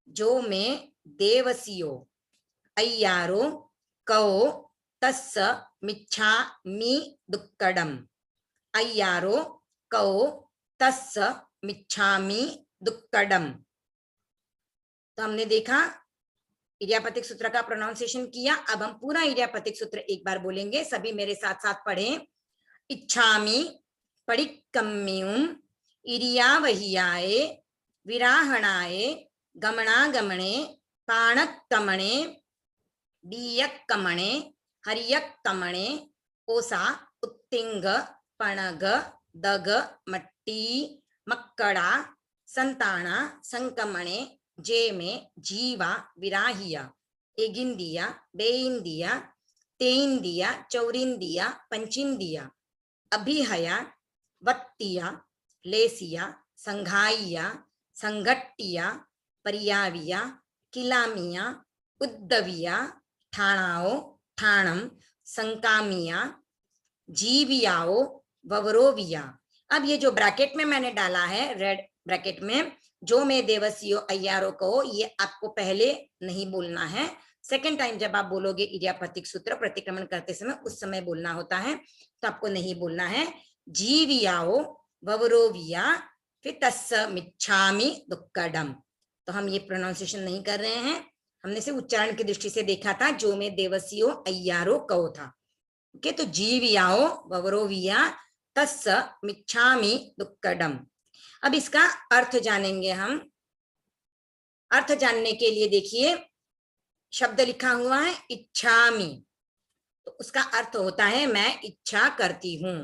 जो में देवसियो अय्यारो कओ तस्स मिच्छामि दुक्कडम अय्यारो कओ तस्स मिच्छामि दुक्कडम। तो हमने देखा इडियापैथिक सूत्र का प्रोनाउंसिएशन किया। अब हम पूरा इडियापैथिक सूत्र एक बार बोलेंगे, सभी मेरे साथ साथ पढ़ें। इच्छामि पडिक्कम्मियुम इरियावहियाए विराहणाए गमनागमने पाणक्कमणे बीयक्कमणे हरियक्कमणे ओसा उत्तिंग पणग दग मट्टी मक्कड़ा संताना संकमणे जे में जीवा विराहिया एगिंदिया बेइंदिया तेइंदिया चौरिंदिया पंचिंदिया अभिहया वत्तिया लेसिया संघाइया संघट्टिया परियाविया किलामिया उद्दविया ठाणाओ ठाणम संकामिया जीवियाओ ववरोविया। अब ये जो ब्रैकेट में मैंने डाला है, रेड ब्रैकेट में, जो में देवसियो अय्यारो को, ये आपको पहले नहीं बोलना है। सेकेंड टाइम जब आप बोलोगे इडियापैथिक सूत्र प्रतिक्रमण करते समय, उस समय बोलना होता है, तो आपको नहीं बोलना है। जीवियाओ ववरोविया फिर तस्स मिच्छामि दुक्कडम। तो हम ये प्रोनाउंसिएशन नहीं कर रहे हैं, हमने सिर्फ उच्चारण की दृष्टि से देखा था। जो में देवसियो अय्यारो कहो था। ओके, तो जीवियाओ ववरोविया तस्स मिच्छामि दुक्कडम। अब इसका अर्थ जानेंगे हम। अर्थ जानने के लिए देखिए, शब्द लिखा हुआ है इच्छामि, तो उसका अर्थ होता है मैं इच्छा करती हूं,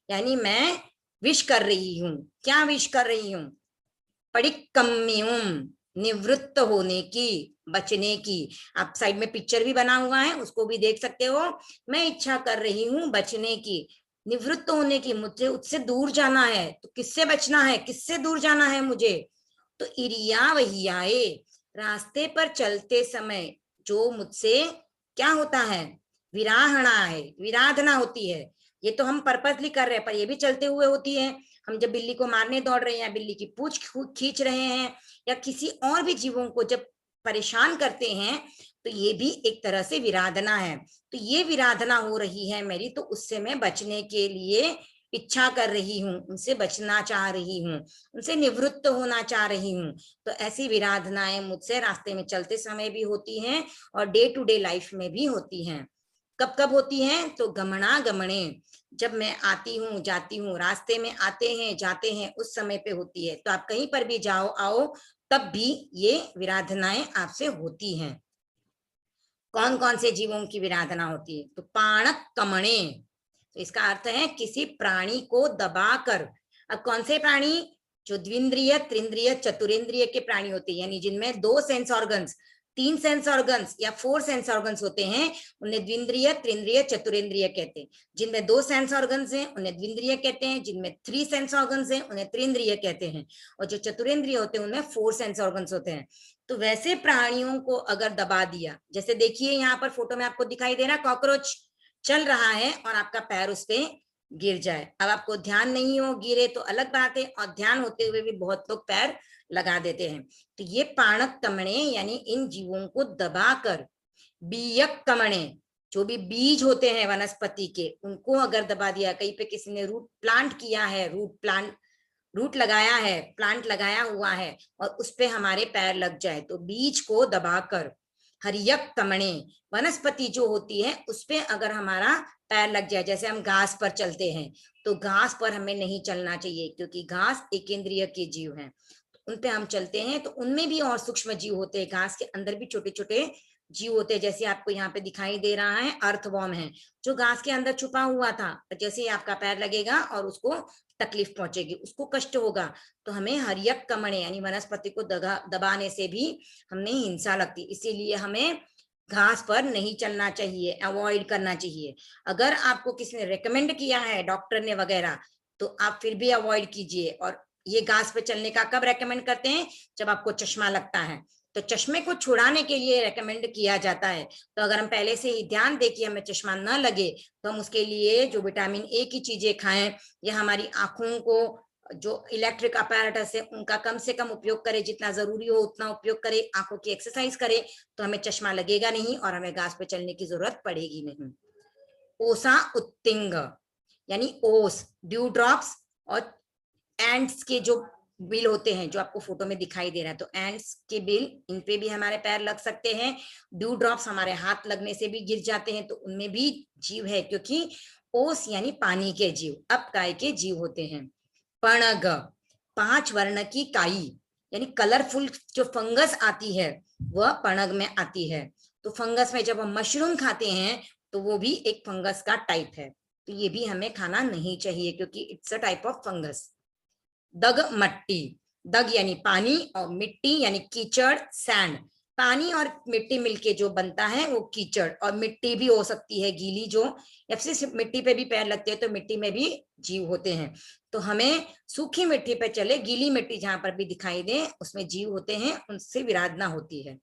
यानी मैं विश कर रही हूं। क्या विश कर रही हूं? पडिक्कम्मियुम, निवृत्त होने की, बचने की। आप साइड में पिक्चर भी बना हुआ है, उसको भी देख सकते हो। मैं इच्छा कर रही हूं बचने की, निवृत्त होने की, मुझे उससे दूर जाना है। तो किससे बचना है, किससे दूर जाना है मुझे? तो इरिया वहियाए, रास्ते पर चलते समय जो मुझसे क्या होता है, विराहना है, विराधना होती है। ये तो हम पर्पसली कर रहे हैं, पर ये भी चलते हुए होती है। हम जब बिल्ली को मारने दौड़ रहे हैं, बिल्ली की पूंछ खींच रहे हैं, या किसी और भी जीवों को जब परेशान करते हैं, तो ये भी एक तरह से विराधना है। तो ये विराधना हो रही है मेरी, तो उससे मैं बचने के लिए इच्छा कर रही हूँ, उनसे बचना चाह रही हूँ, उनसे निवृत्त होना चाह रही हूँ। तो ऐसी विराधनाएं मुझसे रास्ते में चलते समय भी होती हैं और डे टू डे लाइफ में भी होती हैं। कब कब होती हैं? तो गमना गमने, जब मैं आती हूँ जाती हूँ, रास्ते में आते हैं जाते हैं, उस समय पे होती है। तो आप कहीं पर भी जाओ आओ, तब भी ये विराधनाएं आपसे होती हैं। कौन कौन से जीवों की विराधना होती है? तो पाणक्कमणे, तो इसका अर्थ है किसी प्राणी को दबाकर। अब कौन से प्राणी? जो द्विंद्रिय त्रिंद्रिय चतुरेंद्रिय के प्राणी होते हैं, यानी जिनमें 2 सेंस ऑर्गन्स, 3 सेंस ऑर्गन्स या 4 सेंस ऑर्गन्स होते हैं, उन्हें द्विंद्रिय त्रिंद्रिय चतुरेंद्रिय कहते हैं। जिनमें 2 सेंस ऑर्गन्स हैं उन्हें द्विंद्रिय कहते हैं, जिनमें 3 सेंस ऑर्गन्स हैं उन्हें त्रिंद्रिय कहते हैं, और जो चतुरेंद्रिय होते हैं उनमें 4 सेंस ऑर्गन्स होते हैं। तो वैसे प्राणियों को अगर दबा दिया, जैसे देखिए यहाँ पर फोटो में आपको दिखाई दे रहा, कॉकरोच चल रहा है और आपका पैर उस पे गिर जाए। अब आपको ध्यान नहीं हो, गिरे तो अलग बात है, और ध्यान होते हुए भी बहुत लोग पैर लगा देते हैं। तो ये पाणक कमणे यानी इन जीवों को दबाकर, बीयक कमणे जो भी बीज होते हैं वनस्पति के उनको अगर दबा दिया, कहीं पे किसी ने रूट प्लांट किया है, रूट लगाया है, प्लांट लगाया हुआ है और उस पे हमारे पैर लग जाए तो बीज को दबाकर, हरियक कमणे वनस्पति जो होती है उस पे अगर हमारा पैर लग जाए, जैसे हम घास पर चलते हैं तो घास पर हमें नहीं चलना चाहिए क्योंकि घास एकेंद्रिय के जीव हैं, उन पे हम चलते हैं तो उनमें भी और सूक्ष्म जीव होते हैं, घास के अंदर भी छोटे छोटे जीव होते हैं। जैसे आपको यहाँ पे दिखाई दे रहा है अर्थवॉर्म है जो घास के अंदर छुपा हुआ था, जैसे ही आपका पैर लगेगा और उसको तकलीफ पहुंचेगी, उसको कष्ट होगा, तो हमें हरियक कमणे यानी वनस्पति को दबाने से भी हमें हिंसा लगती, इसीलिए हमें घास पर नहीं चलना चाहिए, अवॉइड करना चाहिए। अगर आपको किसी ने रेकमेंड किया है डॉक्टर ने वगैरह तो आप फिर भी अवॉइड कीजिए। और ये घास पे चलने का कब रेकमेंड करते हैं, जब आपको चश्मा लगता है, तो चश्मे को छुड़ाने के लिए रेकमेंड किया जाता है। तो अगर हम पहले से ही ध्यान दें कि हमें चश्मा न लगे तो हम उसके लिए जो विटामिन ए की चीजें खाएं या हमारी आंखों को जो इलेक्ट्रिक अपैरेटस है उनका कम से कम उपयोग करें, जितना जरूरी हो उतना उपयोग करें, आंखों की एक्सरसाइज करें, तो हमें चश्मा लगेगा नहीं और हमें घास पे चलने की जरूरत पड़ेगी नहीं। ओसा उत्तिंग यानी ओस ड्यू ड्रॉप्स और एंड्स के जो बिल होते हैं जो आपको फोटो में दिखाई दे रहा है, तो एंड्स के बिल, इन पे भी हमारे पैर लग सकते हैं। ड्यू ड्रॉप्स हमारे हाथ लगने से भी गिर जाते हैं तो उनमें भी जीव है, क्योंकि ओस यानी पानी के जीव, अपकाय के जीव होते हैं। पणग 5 वर्ण की काई यानी कलरफुल जो फंगस आती है वह पणग में आती है। तो फंगस में जब हम मशरूम खाते हैं तो वो भी एक फंगस का टाइप है, तो ये भी हमें खाना नहीं चाहिए क्योंकि it's a type of fungus. दग मट्टी, दग यानी पानी और मिट्टी यानी कीचड़, सैंड, पानी और मिट्टी मिलके जो बनता है वो कीचड़, और मिट्टी भी हो सकती है गीली, जो या फिर मिट्टी पे भी पैर लगते हैं तो मिट्टी में भी जीव होते हैं। तो हमें सूखी मिट्टी पे चले, गीली मिट्टी जहां पर भी दिखाई दे उसमें जीव होते हैं, उनसे विराधना होती है।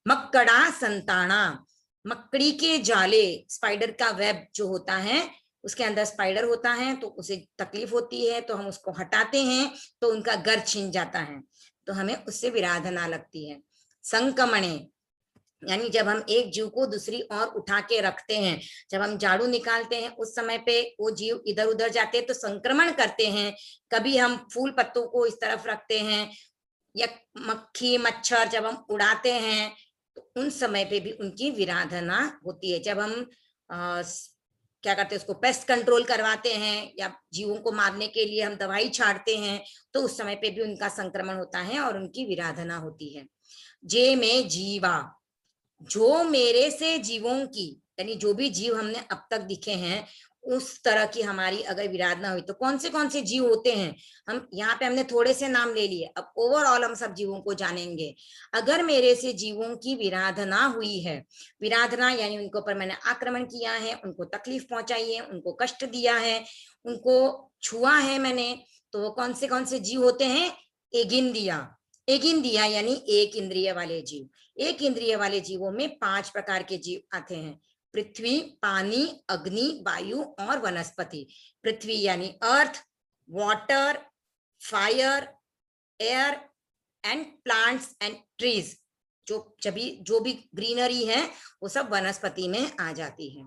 मक्कड़ा संताना, मकड़ी के जाले, स्पाइडर का वेब जो होता है उसके अंदर स्पाइडर होता है तो उसे तकलीफ होती है तो हम उसको हटाते हैं तो उनका घर छिन जाता है, तो हमें उससे विराधना लगती है। संकमणे यानी जब हम एक जीव को दूसरी ओर उठा के रखते हैं, जब हम झाड़ू निकालते हैं उस समय पे वो जीव इधर उधर जाते हैं तो संक्रमण करते हैं। कभी हम फूल पत्तों को इस तरफ रखते हैं या मक्खी मच्छर जब हम उड़ाते हैं तो उन समय पे भी उनकी विराधना होती है। जब हम क्या करते हैं उसको पेस्ट कंट्रोल करवाते हैं या जीवों को मारने के लिए हम दवाई छाड़ते हैं तो उस समय पे भी उनका संक्रमण होता है और उनकी विराधना होती है। जे में जीवा, जो मेरे से जीवों की यानी जो भी जीव हमने अब तक दिखे हैं उस तरह की हमारी अगर विराधना हुई तो कौन से जीव होते हैं, हम यहाँ पे हमने थोड़े से नाम ले लिए, अब ओवरऑल हम सब जीवों को जानेंगे। अगर मेरे से जीवों की विराधना हुई है, विराधना यानी उनके ऊपर मैंने आक्रमण किया है, उनको तकलीफ पहुंचाई है, उनको कष्ट दिया है, उनको छुआ है मैंने, तो वो कौन से जीव होते हैं, एगिंदिया। एगिंदिया यानी एक इंद्रिय वाले जीव। एक इंद्रिय वाले जीवों में 5 प्रकार के जीव आते हैं, पृथ्वी, पानी, अग्नि, वायु और वनस्पति। पृथ्वी यानी earth, water, fire, air and plants and trees, जो भी ग्रीनरी है वो सब वनस्पति में आ जाती है।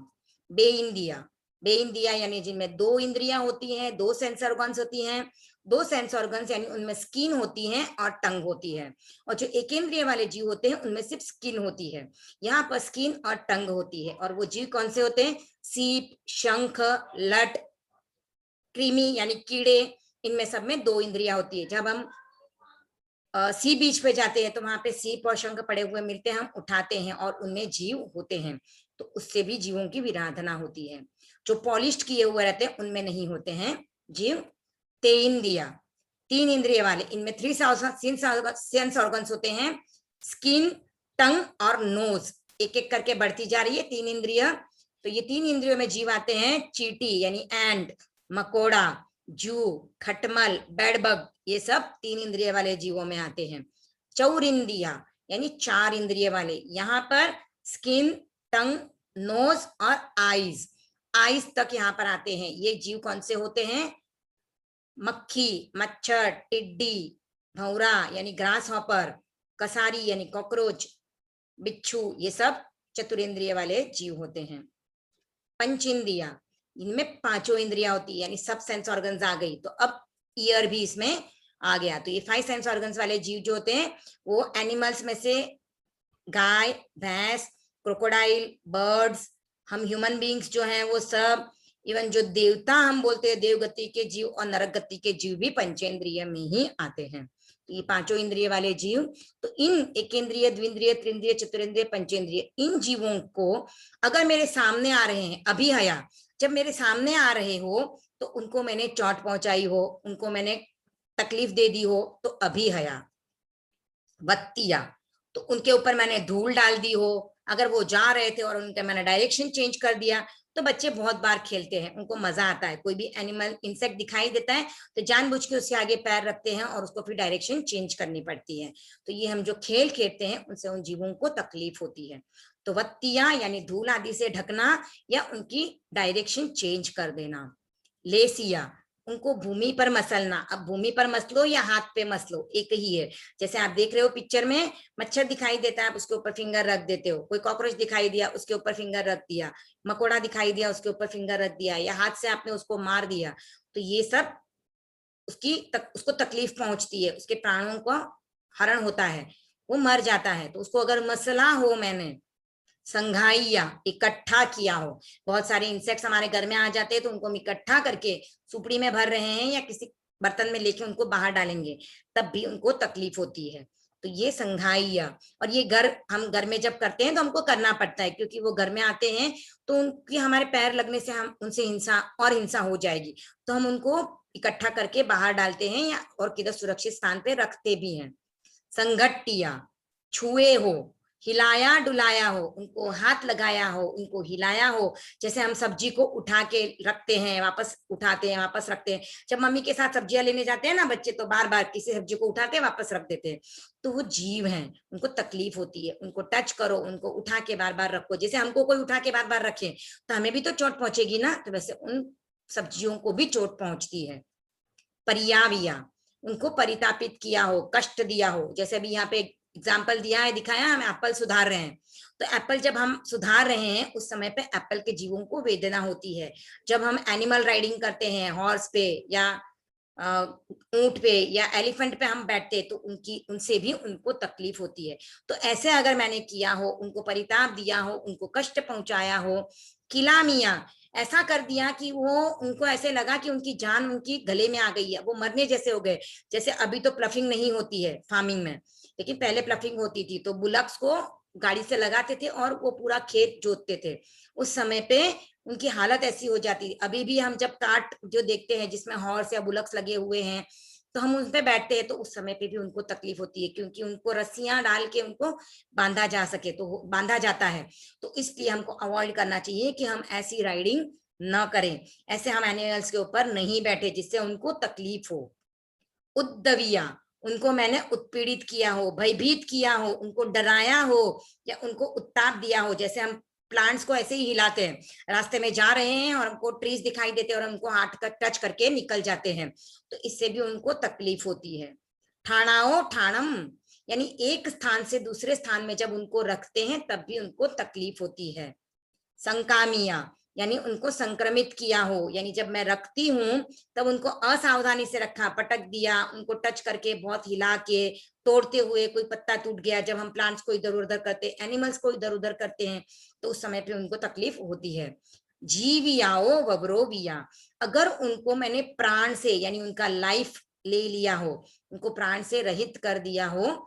बेइंद्रिया, बेइंद्रिया यानी जिनमें 2 इंद्रियां होती हैं, 2 सेंस ऑर्गन्स होती हैं, 2 सेंस ऑर्गन्स यानी उनमें स्किन होती है और टंग होती है। और जो एकेंद्रिय वाले जीव होते हैं उनमें सिर्फ स्किन होती है, यहाँ पर स्किन और टंग होती है। और वो जीव कौन से होते हैं, सीप, शंख, लट, कृमि यानी कीड़े, इनमें सब में 2 इंद्रियां होती है। जब हम सी बीच पे जाते हैं तो वहां पे सीप और शंख पड़े हुए मिलते हैं, हम उठाते हैं और उनमें जीव होते हैं, तो उससे भी जीवों की विराधना होती है। जो पॉलिश किए हुए रहते हैं उनमें नहीं होते हैं जीव। तेइंद्रिया, 3 इंद्रिय वाले, इनमें 3 सेंस ऑर्गन्स होते हैं, स्किन, टंग और नोज, एक एक करके बढ़ती जा रही है 3 इंद्रिय। तो ये 3 इंद्रियों में जीव आते हैं, चींटी यानी एंड, मकोड़ा, जू, खटमल, बेडबग, ये सब 3 इंद्रिय वाले जीवों में आते हैं। चौरिंद्रिया यानी 4 इंद्रिय वाले, यहाँ पर स्किन, टंग, नोज और आईज, आईज तक यहाँ पर आते हैं। ये जीव कौन से होते हैं, मक्खी, मच्छर, टिड्डी, भौरा यानी ग्रास हॉपर, कसारी यानी कॉकरोच, बिच्छू, ये सब चतुरेंद्रिय वाले जीव होते हैं। पंच इंद्रिया, इनमें पांचों इंद्रिया होती है, यानी सब सेंस ऑर्गन्स आ गई, तो अब ईयर भी इसमें आ गया। तो ये 5 सेंस ऑर्गन्स वाले जीव जो होते हैं वो एनिमल्स में से गाय, भैंस, क्रोकोडाइल, बर्ड्स, हम ह्यूमन बींग्स जो हैं वो सब, इवन जो देवता हम बोलते हैं देवगति के जीव और नरक गति के जीव भी पंचेंद्रिय में ही आते हैं। तो ये पांचों इंद्रिय वाले जीव, तो इन एकेंद्रिय, द्विंद्रिय, त्रिंद्रिय, चतुरेंद्रिय, पंचेंद्रिय, इन जीवों को अगर मेरे सामने आ रहे हैं, अभी हया जब मेरे सामने आ रहे हो तो उनको मैंने चोट पहुंचाई हो, उनको मैंने तकलीफ दे दी हो, तो अभी हया। वत्तिया, तो उनके ऊपर मैंने धूल डाल दी हो, अगर वो जा रहे थे और उनका मैंने डायरेक्शन चेंज कर दिया, तो बच्चे बहुत बार खेलते हैं, उनको मजा आता है, कोई भी एनिमल, इंसेक्ट दिखाई देता है तो जानबूझ के उसके आगे पैर रखते हैं और उसको फिर डायरेक्शन चेंज करनी पड़ती है। तो ये हम जो खेल खेलते हैं उनसे उन जीवों को तकलीफ होती है। तो वत्तिया यानी धूल आदि से ढकना या उनकी डायरेक्शन चेंज कर देना। लेसिया, उनको भूमि पर मसलना, अब भूमि पर मसलो या हाथ पे मसलो एक ही है। जैसे आप देख रहे हो पिक्चर में, मच्छर दिखाई देता है, आप उसके ऊपर फिंगर रख देते हो, कोई कॉकरोच दिखाई दिया उसके ऊपर फिंगर रख दिया, मकोड़ा दिखाई दिया उसके ऊपर फिंगर रख दिया, या हाथ से आपने उसको मार दिया, तो ये सब उसको तकलीफ पहुंचती है, उसके प्राणों का हरण होता है, वो मर जाता है। तो उसको अगर मसला हो मैंने, संघाइया इकट्ठा किया हो, बहुत सारे इंसेक्ट्स हमारे घर में आ जाते हैं तो उनको हम इकट्ठा करके सुपड़ी में भर रहे हैं या किसी बर्तन में लेके उनको बाहर डालेंगे, तब भी उनको तकलीफ होती है। तो ये संघाइया, और ये हम घर में जब करते हैं तो हमको करना पड़ता है, क्योंकि वो घर में आते हैं तो उनकी हमारे पैर लगने से हम उनसे हिंसा हो जाएगी, तो हम उनको इकट्ठा करके बाहर डालते हैं या और किधर सुरक्षित स्थान पे रखते भी हैं। संगट्टिया, छुए हो, हिलाया डुलाया हो, उनको हाथ लगाया हो, उनको हिलाया हो, जैसे हम सब्जी को उठा के रखते हैं, वापस उठाते हैं, वापस रखते हैं, जब मम्मी के साथ सब्जियां लेने जाते हैं ना बच्चे, तो बार बार किसी सब्जी को उठाते हैं वापस रख देते हैं, तो वो जीव हैं, उनको तकलीफ होती है, उनको टच करो, उनको उठा के बार बार रखो, जैसे हमको कोई उठा के बार बार रखे तो हमें भी तो चोट पहुंचेगी ना, तो वैसे उन सब्जियों को भी चोट पहुंचती है। परियाविया, उनको परितापित किया हो, कष्ट दिया हो, जैसे अभी यहाँ पे एग्जाम्पल दिया है, दिखाया, हम एप्पल सुधार रहे हैं, तो एप्पल जब हम सुधार रहे हैं उस समय पे एप्पल के जीवों को वेदना होती है। जब हम एनिमल राइडिंग करते हैं, हॉर्स पे या ऊंट पे या एलिफेंट पे हम बैठते तो उनसे भी उनको तकलीफ होती है। तो ऐसे अगर मैंने किया हो, उनको परिताप दिया हो, उनको कष्ट पहुंचाया हो, किलामिया, ऐसा कर दिया कि वो उनको ऐसे लगा कि उनकी जान उनकी गले में आ गई है, वो मरने जैसे हो गए। जैसे अभी तो प्लफिंग नहीं होती है फार्मिंग में, लेकिन पहले प्लफिंग होती थी, तो बुलक्स को गाड़ी से लगाते थे और वो पूरा खेत जोतते थे। उस समय पे उनकी हालत ऐसी हो जाती थी। अभी भी हम जब काट जो देखते हैं जिसमें हॉर्स या बुलक्स लगे हुए हैं, तो हम उन पे बैठते हैं, तो उस समय पे भी उनको तकलीफ होती है, क्योंकि उनको रस्सियां डाल के उनको बांधा जा सके, तो बांधा जाता है। तो इसलिए हमको अवॉइड करना चाहिए कि हम ऐसी राइडिंग न करें, ऐसे हम एनिमल्स के ऊपर नहीं बैठे जिससे उनको तकलीफ हो। उद्दविया, उनको मैंने उत्पीड़ित किया हो, भयभीत किया हो, उनको डराया हो या उनको उत्ताप दिया हो, जैसे हम प्लांट्स को ऐसे ही हिलाते हैं, रास्ते में जा रहे हैं और हमको ट्रीज दिखाई देते हैं और हमको हाथ का टच करके निकल जाते हैं, तो इससे भी उनको तकलीफ होती है। ठाणाओ ठाणम, यानी एक स्थान से दूसरे स्थान में जब उनको रखते हैं तब भी उनको तकलीफ होती है। संकामिया, यानी उनको संक्रमित किया हो, यानी जब मैं रखती हूँ तब उनको असावधानी से रखा, पटक दिया, उनको टच करके बहुत हिला के, तोड़ते हुए, कोई पत्ता टूट गया, जब हम प्लांट्स को इधर उधर करते, एनिमल्स को इधर उधर करते हैं, तो उस समय पे उनको तकलीफ होती है। जीवियाओ वब्रोविया, अगर उनको मैंने प्राण से यानी उनका लाइफ ले लिया हो, उनको प्राण से रहित कर दिया हो,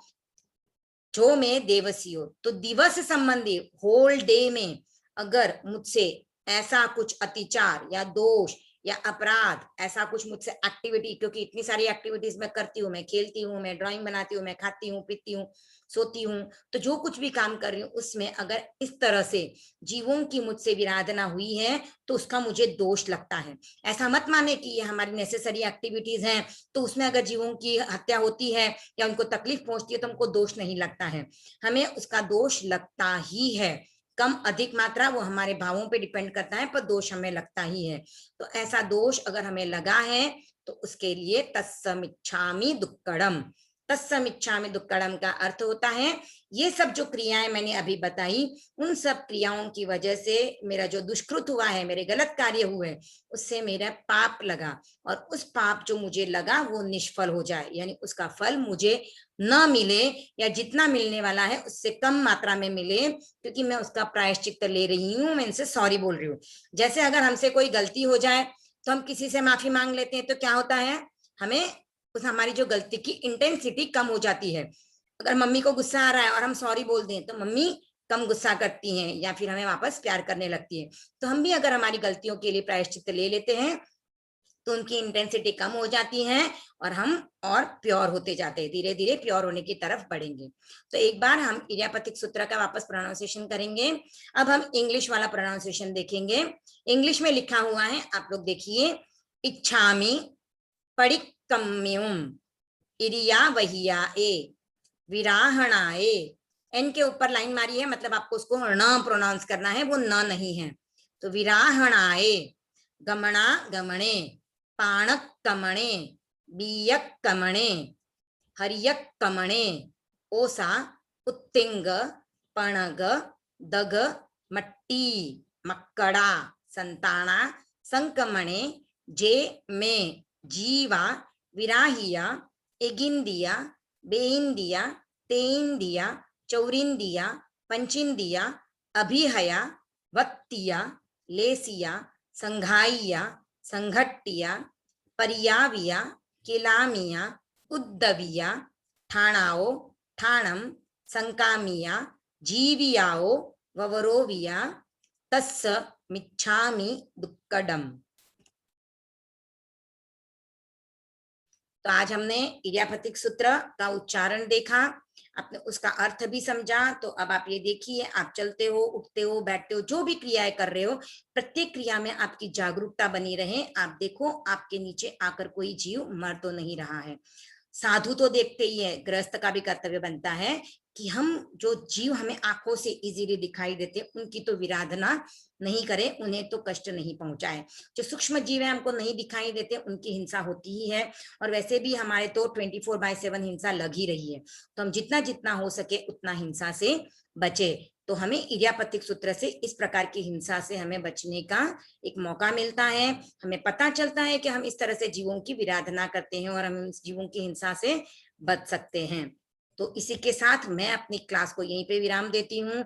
जो में देवसियो, तो दिवस संबंधी होल डे में अगर मुझसे ऐसा कुछ अतिचार या दोष या अपराध, ऐसा कुछ मुझसे एक्टिविटी, क्योंकि इतनी सारी एक्टिविटीज मैं करती हूँ, मैं खेलती हूँ, मैं ड्राइंग बनाती हूँ, मैं खाती हूँ, पीती हूँ, सोती हूँ, तो जो कुछ भी काम कर रही हूँ उसमें अगर इस तरह से जीवों की मुझसे विराधना हुई है तो उसका मुझे दोष लगता है। ऐसा मत माने कि ये हमारी नेसेसरी एक्टिविटीज हैं, तो उसमें अगर जीवों की हत्या होती है या उनको तकलीफ पहुंचती है तो हमको दोष नहीं लगता है, हमें उसका दोष लगता ही है। कम अधिक मात्रा वो हमारे भावों पे डिपेंड करता है, पर दोष हमें लगता ही है। तो ऐसा दोष अगर हमें लगा है तो उसके लिए तत्समिच्छामि दुक्कड़म, तत्समिच्छामि दुक्कडम का अर्थ होता है ये सब जो क्रियाएं मैंने अभी बताई, उन सब क्रियाओं की वजह से मेरा जो दुष्कृत हुआ है, मेरे गलत कार्य हुए, उससे मेरा पाप लगा, और उस पाप जो मुझे लगा वो निष्फल हो जाए, यानी उसका फल मुझे न मिले, या जितना मिलने वाला है उससे कम मात्रा में मिले, क्योंकि मैं उसका प्रायश्चित ले रही हूँ, मैं इनसे सॉरी बोल रही हूँ। जैसे अगर हमसे कोई गलती हो जाए तो हम किसी से माफी मांग लेते हैं, तो क्या होता है, हमें उस हमारी जो गलती की इंटेंसिटी कम हो जाती है। अगर मम्मी को गुस्सा आ रहा है और हम सॉरी बोल दें तो मम्मी कम गुस्सा करती हैं, या फिर हमें वापस प्यार करने लगती है। तो हम भी अगर हमारी गलतियों के लिए प्रायश्चित ले लेते हैं तो उनकी इंटेंसिटी कम हो जाती है, और हम और प्योर होते जाते हैं, धीरे धीरे प्योर होने की तरफ बढ़ेंगे। तो एक बार हम इडियापैथिक सूत्र का वापस प्रोनाउंसिएशन करेंगे। अब हम इंग्लिश वाला प्रोनाउंसिएशन देखेंगे। इंग्लिश में लिखा हुआ है, आप लोग देखिए, इच्छामि पडिक्कम्युम इरिया वहिया ए विराहणाए। एन के ऊपर लाइन मारी है, मतलब आपको उसको न प्रोनाउंस करना है, वो न नहीं है। तो विराहणाए, गमना गमणे, पाणक कमणे, बीयक कमणे, हरियक कमणे, ओसा उत्तिंग, पणग, दग, मट्टी, मक्कड़ा, संताना, संकमणे, जे में, जीवा, विराहिया, एगिंदिया, बेइंदिया, तेइंदिया, चौरिंदिया, पंचिंदिया, अभिहया, वत्तिया, लेसिया, संघाइया, संघट्टिया, परियाविया, किलामिया, उद्दविया, ठाणाओ, ठाणम, संकामिया, जीवियाओ, ववरोविया, तस्स मिच्छामि दुक्कडम। तो आज हमने इडियापैथिक सूत्र का उच्चारण देखा, आपने उसका अर्थ भी समझा। तो अब आप ये देखिए, आप चलते हो, उठते हो, बैठते हो, जो भी क्रियाएं कर रहे हो, प्रत्येक क्रिया में आपकी जागरूकता बनी रहे। आप देखो आपके नीचे आकर कोई जीव मर तो नहीं रहा है। साधु तो देखते ही है, गृहस्थ का भी कर्तव्य बनता है कि हम जो जीव हमें आंखों से इजीली दिखाई देते, उनकी तो विराधना नहीं करें, उन्हें तो कष्ट नहीं पहुंचाए। जो सूक्ष्म जीव है हमको नहीं दिखाई देते, उनकी हिंसा होती ही है, और वैसे भी हमारे तो 24/7 हिंसा लग ही रही है। तो हम जितना जितना हो सके उतना हिंसा से बचे। तो हमें इडियापैथिक सूत्र से इस प्रकार की हिंसा से हमें बचने का एक मौका मिलता है। हमें पता चलता है कि हम इस तरह से जीवों की विराधना करते हैं और हम इस जीवों की हिंसा से बच सकते हैं। तो इसी के साथ मैं अपनी क्लास को यहीं पे विराम देती हूँ।